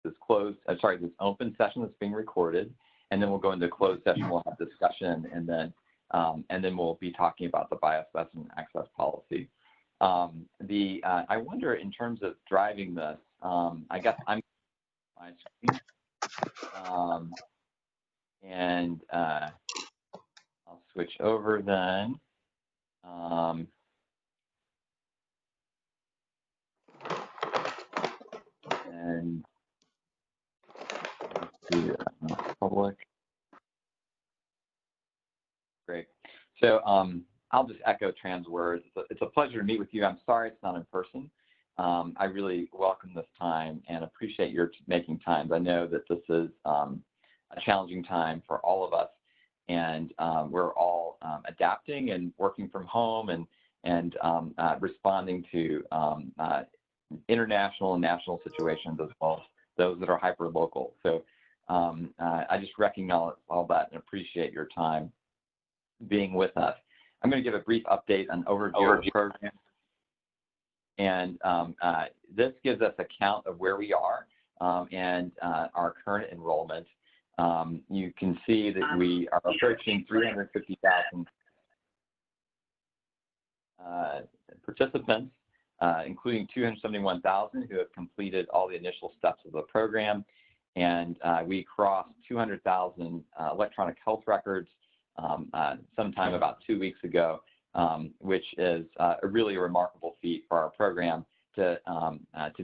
this open session that's being recorded, and then we'll go into closed session. We'll have discussion, and then we'll be talking about the biospecimen access policy. I wonder, in terms of driving this, I guess I'm on my screen, and I'll switch over then. And public. Great. So I'll just echo Tran's words. It's a pleasure to meet with you. I'm sorry it's not in person. I really welcome this time and appreciate your making time. I know that this is a challenging time for all of us, and we're all adapting and working from home and responding to international and national situations, as well as those that are hyper-local. So I just recognize all that and appreciate your time being with us. I'm going to give a brief update on overview of the program. And this gives us a count of where we are and our current enrollment. You can see that we are approaching 350,000 participants, including 271,000 who have completed all the initial steps of the program. And we crossed 200,000 electronic health records sometime about 2 weeks ago, which is a really remarkable feat for our program to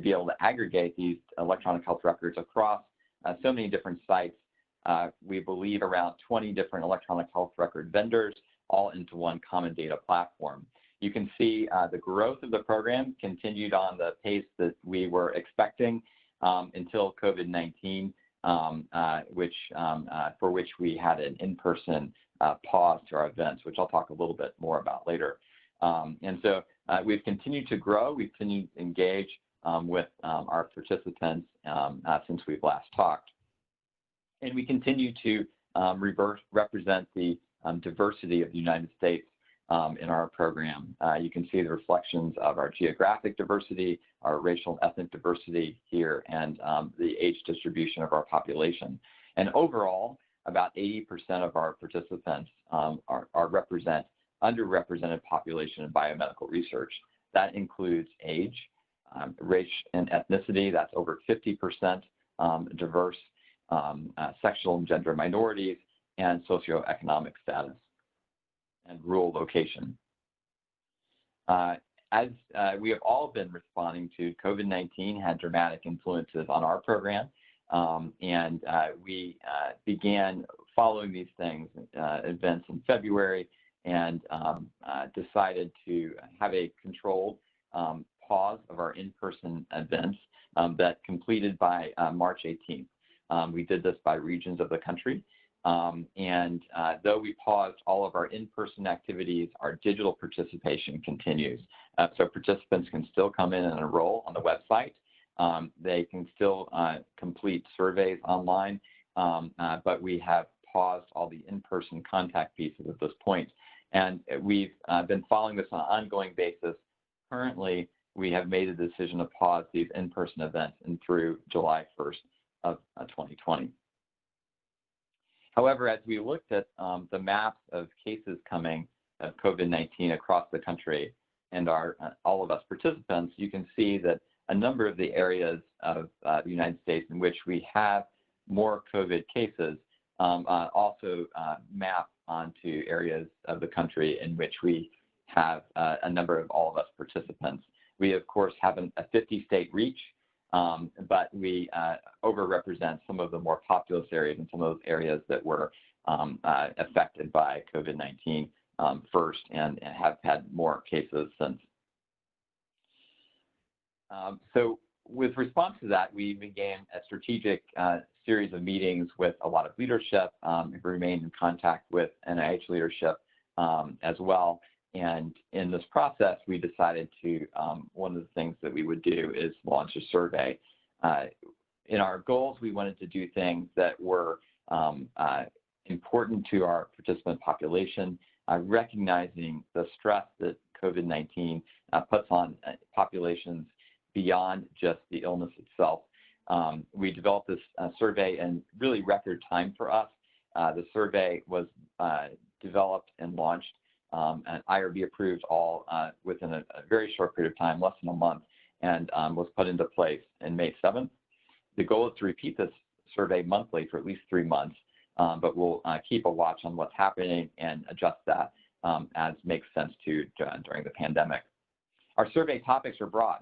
be able to aggregate these electronic health records across so many different sites. We believe around 20 different electronic health record vendors, all into one common data platform. You can see the growth of the program continued on the pace that we were expecting until COVID-19, for which we had an in-person pause to our events, which I'll talk a little bit more about later. And so we've continued to grow. We've continued to engage with our participants since we've last talked. And we continue to represent the diversity of the United States in our program. You can see the reflections of our geographic diversity, our racial and ethnic diversity here, and the age distribution of our population. And overall, about 80% of our participants represent underrepresented population in biomedical research. That includes age, race and ethnicity, that's over 50% diverse, sexual and gender minorities, and socioeconomic status and rural location. As we have all been responding to, COVID-19 had dramatic influences on our program, and we began following these events in February, and decided to have a controlled pause of our in-person events that completed by March 18th. We did this by regions of the country. And though we paused all of our in-person activities, our digital participation continues. So participants can still come in and enroll on the website. They can still complete surveys online, but we have paused all the in-person contact pieces at this point. And we've been following this on an ongoing basis. Currently, we have made a decision to pause these in-person events through July 1st of 2020. However, as we looked at the maps of cases coming of COVID-19 across the country and all of us participants, you can see that a number of the areas of the United States in which we have more COVID cases also map onto areas of the country in which we have a number of all of us participants. We, of course, have a 50-state reach, but we overrepresent some of the more populous areas and some of those areas that were affected by COVID-19 first and have had more cases since. So with response to that, we began a strategic series of meetings with a lot of leadership. We've remained in contact with NIH leadership as well. And in this process, we decided to, one of the things that we would do is launch a survey. In our goals, we wanted to do things that were important to our participant population, recognizing the stress that COVID-19 puts on populations beyond just the illness itself. We developed this survey in really record time for us. The survey was developed and launched and IRB approved all within a very short period of time, less than a month, and was put into place in May 7th. The goal is to repeat this survey monthly for at least 3 months, but we'll keep a watch on what's happening and adjust that as makes sense to during the pandemic. Our survey topics are broad.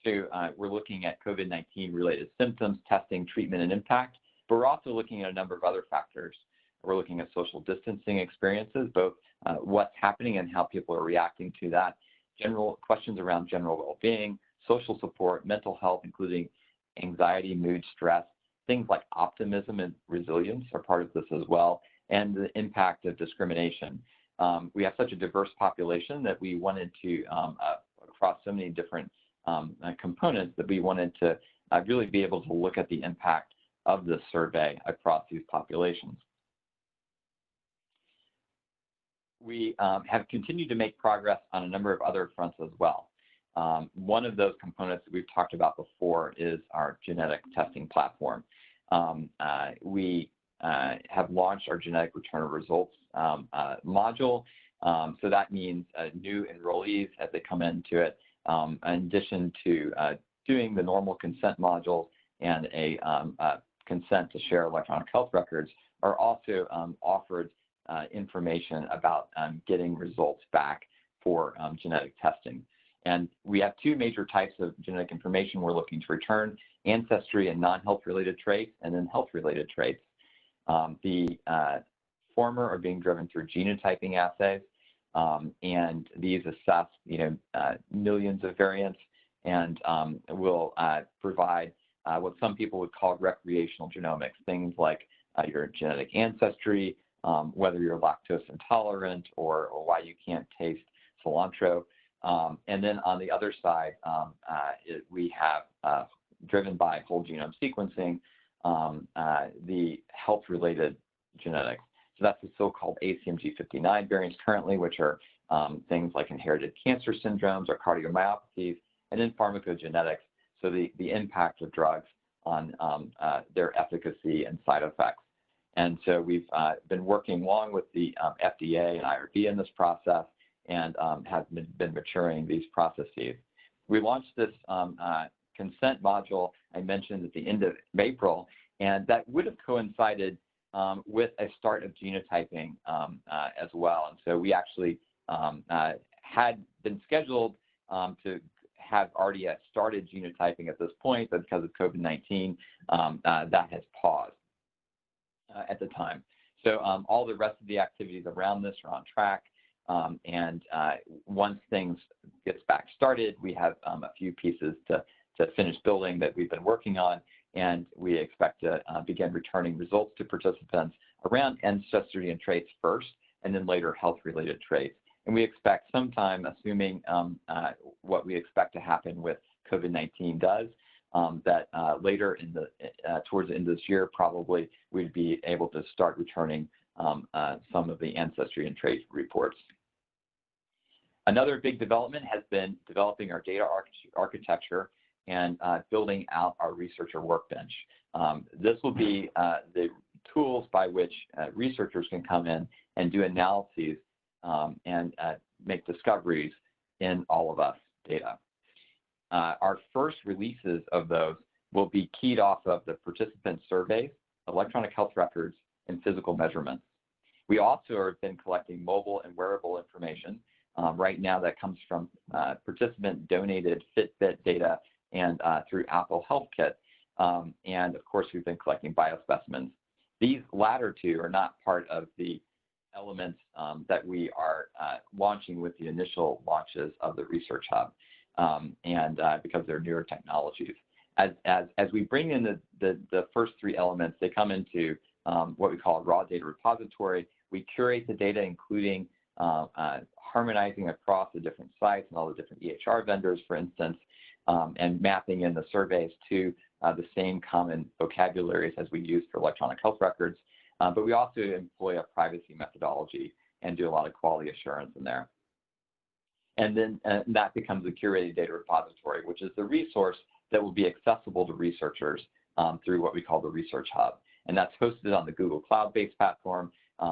So we're looking at COVID-19 related symptoms, testing, treatment, and impact, but we're also looking at a number of other factors. We're looking at social distancing experiences, both what's happening and how people are reacting to that, general questions around general well-being, social support, mental health, including anxiety, mood, stress, things like optimism and resilience are part of this as well, and the impact of discrimination. We have such a diverse population that we wanted to, across so many different components, that we wanted to really be able to look at the impact of this survey across these populations. We have continued to make progress on a number of other fronts as well. One of those components that we've talked about before is our genetic testing platform. We have launched our genetic return of results module. So that means new enrollees as they come into it, in addition to doing the normal consent modules and a consent to share electronic health records, are also offered information about getting results back for genetic testing. And we have 2 major types of genetic information we're looking to return: ancestry and non-health related traits, and then health related traits. The former are being driven through genotyping assays, and these assess millions of variants and will provide what some people would call recreational genomics, things like your genetic ancestry, whether you're lactose intolerant or why you can't taste cilantro. And then on the other side, we have, driven by whole genome sequencing, the health-related genetics. So that's the so-called ACMG59 variants currently, which are things like inherited cancer syndromes or cardiomyopathies, and then pharmacogenetics, so the impact of drugs on their efficacy and side effects. And so we've been working along with the FDA and IRB in this process, and have been maturing these processes. We launched this consent module I mentioned at the end of April, and that would have coincided with a start of genotyping as well. And so we actually had been scheduled to have already started genotyping at this point, but because of COVID-19, that has paused at the time. So all the rest of the activities around this are on track. And once things gets back started, we have a few pieces to finish building that we've been working on, and we expect to begin returning results to participants around ancestry and traits first, and then later health-related traits. And we expect sometime, assuming what we expect to happen with COVID-19 does, that later in the towards the end of this year, probably we'd be able to start returning some of the ancestry and trait reports. Another big development has been developing our data architecture and building out our researcher workbench. This will be the tools by which researchers can come in and do analyses and make discoveries in All of Us data. Our first releases of those will be keyed off of the participant surveys, electronic health records, and physical measurements. We also have been collecting mobile and wearable information. Right now that comes from participant-donated Fitbit data and through Apple Health Kit. And of course, we've been collecting biospecimens. These latter 2 are not part of the elements that we are launching with the initial launches of the Research Hub, and because they're newer technologies. As we bring in the first 3 elements, they come into what we call a raw data repository. We curate the data, including harmonizing across the different sites and all the different EHR vendors, for instance, and mapping in the surveys to the same common vocabularies as we use for electronic health records. But we also employ a privacy methodology and do a lot of quality assurance in there. And then that becomes the curated data repository, which is the resource that will be accessible to researchers through what we call the Research Hub. And that's hosted on the Google Cloud-based platform,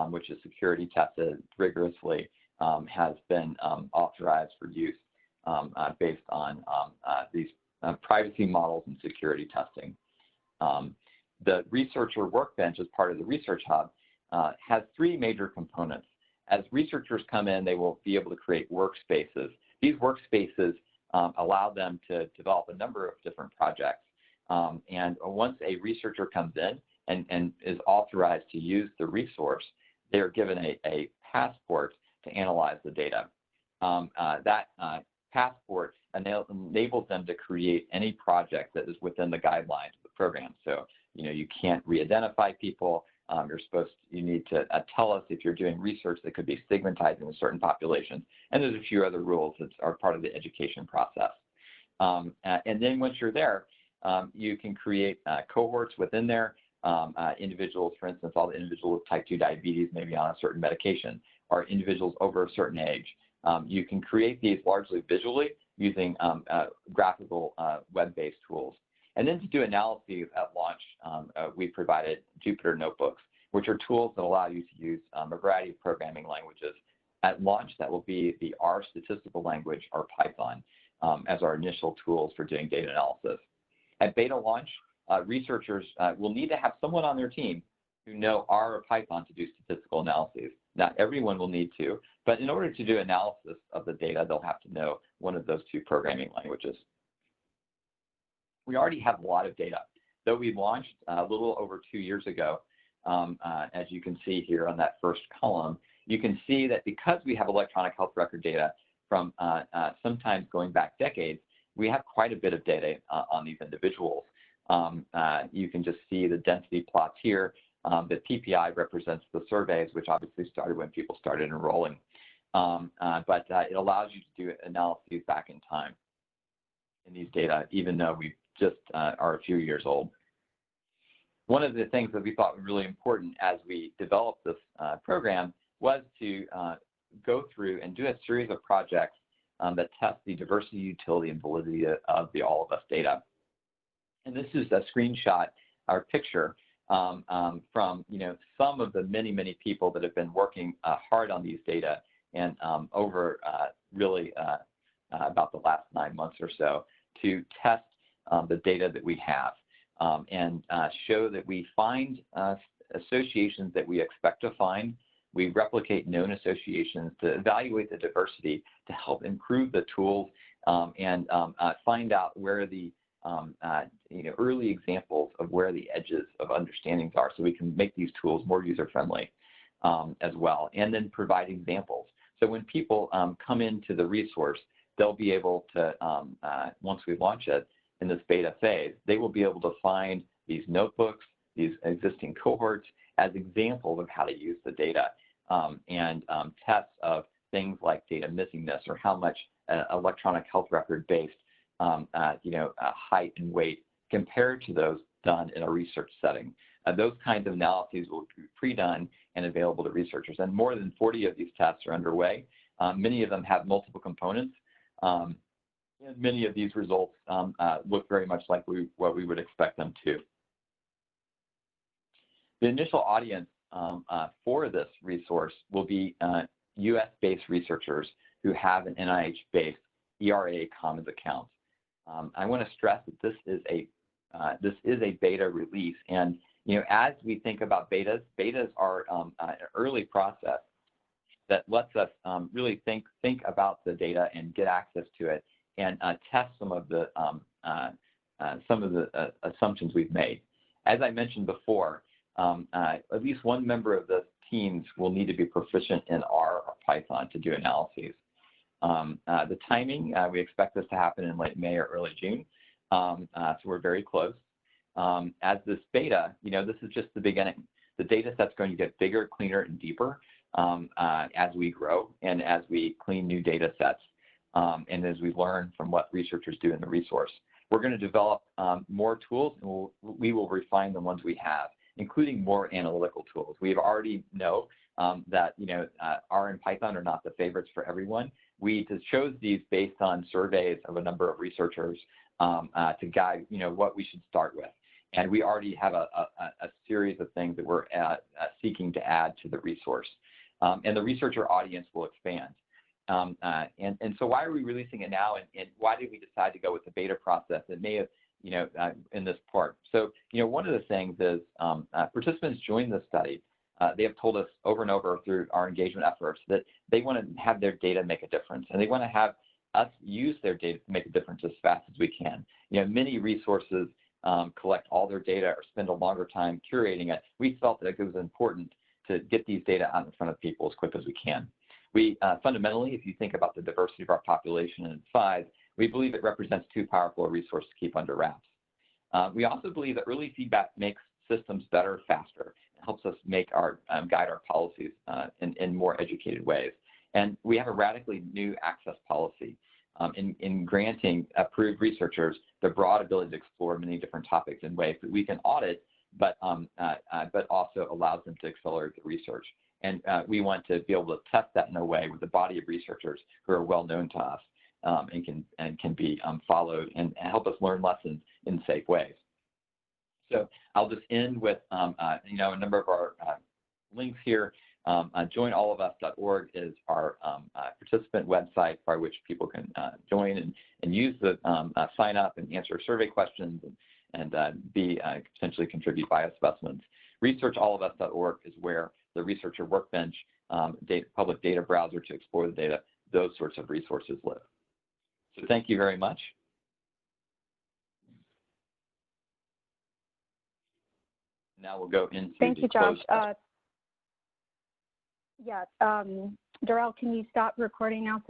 which is security tested rigorously, has been authorized for use based on these privacy models and security testing. The researcher workbench, as part of the Research Hub, has three major components. As researchers come in, they will be able to create workspaces. These workspaces allow them to develop a number of different projects. And once a researcher comes in and is authorized to use the resource, they are given a passport to analyze the data. That passport enables them to create any project that is within the guidelines of the program. So, you can't re-identify people. You need to tell us if you're doing research that could be stigmatizing a certain population. And there's a few other rules that are part of the education process. And then once you're there, you can create cohorts within there. Individuals, for instance, all the individuals with type 2 diabetes may be on a certain medication, or individuals over a certain age. You can create these largely visually using graphical web-based tools. And then to do analyses at launch, we provided Jupyter Notebooks, which are tools that allow you to use a variety of programming languages. At launch, that will be the R statistical language, or Python, as our initial tools for doing data analysis. At beta launch, researchers will need to have someone on their team who know R or Python to do statistical analyses. Not everyone will need to, but in order to do analysis of the data, they'll have to know one of those two programming languages. We already have a lot of data. Though we launched a little over 2 years ago, as you can see here on that first column, you can see that because we have electronic health record data from sometimes going back decades, we have quite a bit of data on these individuals. You can just see the density plots here. The PPI represents the surveys, which obviously started when people started enrolling. But it allows you to do analyses back in time in these data, even though we just are a few years old. One of the things that we thought was really important as we developed this program was to go through and do a series of projects that test the diversity, utility, and validity of the All of Us data. And this is a screenshot, our picture, from some of the many people that have been working hard on these data, and over really about the last 9 months or so, to test the data that we have and show that we find associations that we expect to find. We replicate known associations to evaluate the diversity to help improve the tools and find out where the early examples of where the edges of understandings are, so we can make these tools more user-friendly as well, and then provide examples. So when people come into the resource, they'll be able to, once we launch it in this beta phase, they will be able to find these notebooks, these existing cohorts, as examples of how to use the data, and tests of things like data missingness, or how much electronic health record-based height and weight compared to those done in a research setting. Those kinds of analyses will be pre-done and available to researchers. And more than 40 of these tests are underway. Many of them have multiple components. And many of these results look very much like what we would expect them to. The initial audience for this resource will be US-based researchers who have an NIH-based ERA Commons account. I want to stress that this is a beta release, and as we think about betas are an early process that lets us really think about the data and get access to it, and test some of the assumptions we've made. As I mentioned before, at least one member of the teams will need to be proficient in R or Python to do analyses. The timing, we expect this to happen in late May or early June, so we're very close. As this beta, this is just the beginning. The data set's going to get bigger, cleaner, and deeper as we grow and as we clean new data sets, and as we learn from what researchers do in the resource. We're going to develop more tools, and we will refine the ones we have, including more analytical tools. We already know that R and Python are not the favorites for everyone. We just chose these based on surveys of a number of researchers to guide what we should start with. And we already have a series of things that we're seeking to add to the resource. And the researcher audience will expand. And so why are we releasing it now, and why did we decide to go with the beta process? It may have, in this part. So, one of the things is participants join the study. They have told us over and over through our engagement efforts that they want to have their data make a difference, and they want to have us use their data to make a difference as fast as we can. Many resources collect all their data or spend a longer time curating it. We felt that it was important to get these data out in front of people as quick as we can. We fundamentally, if you think about the diversity of our population and its size, we believe it represents too powerful a resource to keep under wraps. We also believe that early feedback makes systems better, faster. It helps us make our guide our policies in more educated ways. And we have a radically new access policy in granting approved researchers the broad ability to explore many different topics in ways that we can audit, but also allows them to accelerate the research. And we want to be able to test that in a way with a body of researchers who are well known to us and can be followed and help us learn lessons in safe ways. So I'll just end with a number of our links here. Joinallofus.org is our participant website by which people can join and use the sign up and answer survey questions and potentially contribute biospecimens. Researchallofus.org is where the researcher workbench, public data browser to explore the data, those sorts of resources live. So thank you very much. Now we'll go into Thank you, Josh. closed Darrell, can you stop recording now?